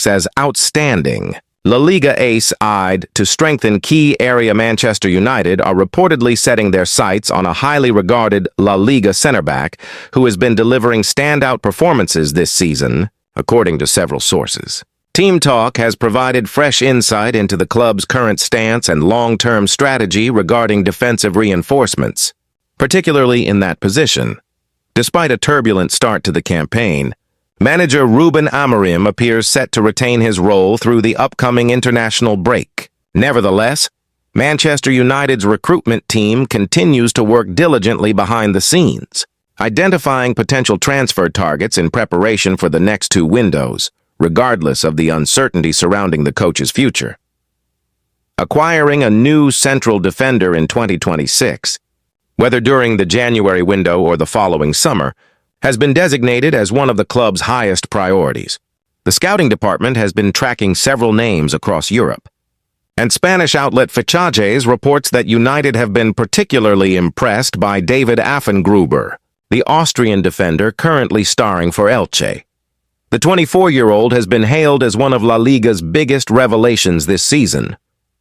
as outstanding. Laliga ace eyed to strengthen key area. Manchester United are reportedly setting their sights on a highly regarded La Liga center back who has been delivering standout performances this season, according to several sources. Team Talk has provided fresh insight into the club's current stance and long-term strategy regarding defensive reinforcements, particularly in that position. Despite a turbulent start to the campaign, manager Ruben Amorim appears set to retain his role through the upcoming international break. Nevertheless, Manchester United's recruitment team continues to work diligently behind the scenes, identifying potential transfer targets in preparation for the next two windows, regardless of the uncertainty surrounding the coach's future. Acquiring a new central defender in 2026, whether during the January window or the following summer, has been designated as one of the club's highest priorities. The scouting department has been tracking several names across Europe, and Spanish outlet Fichajes reports that United have been particularly impressed by David Affengruber, the Austrian defender currently starring for Elche. The 24-year-old has been hailed as one of La Liga's biggest revelations this season.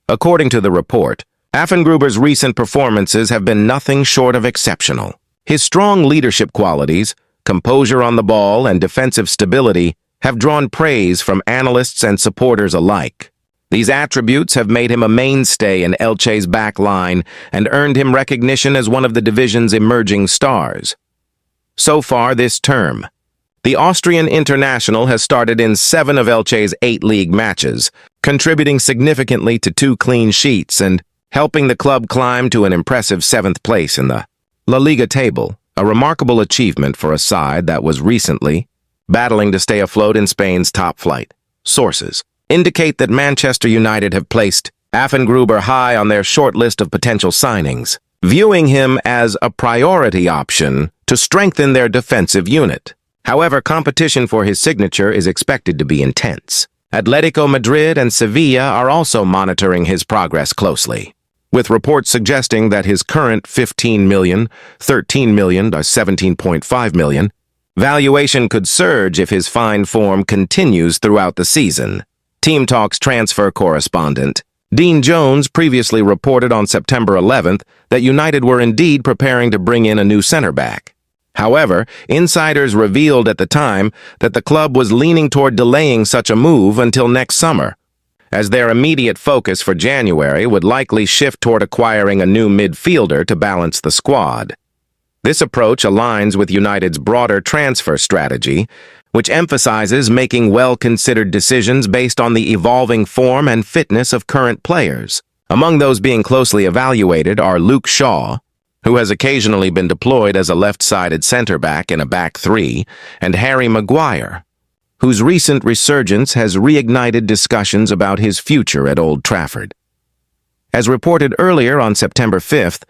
According to the report, Affengruber's recent performances have been nothing short of exceptional. His strong leadership qualities, composure on the ball, and defensive stability have drawn praise from analysts and supporters alike. These attributes have made him a mainstay in Elche's back line and earned him recognition as one of the division's emerging stars. So far this term, the Austrian international has started in 7 of Elche's 8 league matches, contributing significantly to 2 clean sheets and helping the club climb to an impressive 7th place in the La Liga table, a remarkable achievement for a side that was recently battling to stay afloat in Spain's top flight. Sources indicate that Manchester United have placed Affengruber high on their short list of potential signings, viewing him as a priority option to strengthen their defensive unit. However, competition for his signature is expected to be intense. Atletico Madrid and Sevilla are also monitoring his progress closely, with reports suggesting that his current 15 million, 13 million, or 17.5 million valuation could surge if his fine form continues throughout the season. Team Talk's transfer correspondent, Dean Jones, previously reported on September 11th that United were indeed preparing to bring in a new center back. However, insiders revealed at the time that the club was leaning toward delaying such a move until next summer, as their immediate focus for January would likely shift toward acquiring a new midfielder to balance the squad. This approach aligns with United's broader transfer strategy, which emphasizes making well-considered decisions based on the evolving form and fitness of current players. Among those being closely evaluated are Luke Shaw, who has occasionally been deployed as a left-sided center-back in a back three, and Harry Maguire, whose recent resurgence has reignited discussions about his future at Old Trafford. As reported earlier on September 5th,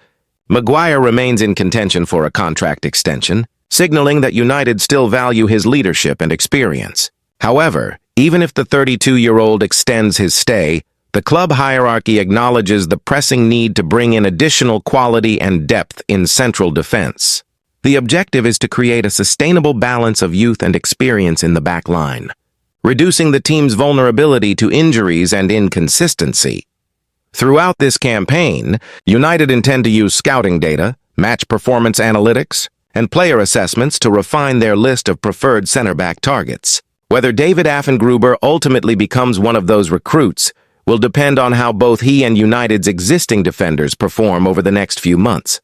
Maguire remains in contention for a contract extension, signaling that United still value his leadership and experience. However, even if the 32-year-old extends his stay, the club hierarchy acknowledges the pressing need to bring in additional quality and depth in central defense. The objective is to create a sustainable balance of youth and experience in the back line, reducing the team's vulnerability to injuries and inconsistency. Throughout this campaign, United intend to use scouting data, match performance analytics, and player assessments to refine their list of preferred center-back targets. Whether David Affengruber ultimately becomes one of those recruits will depend on how both he and United's existing defenders perform over the next few months.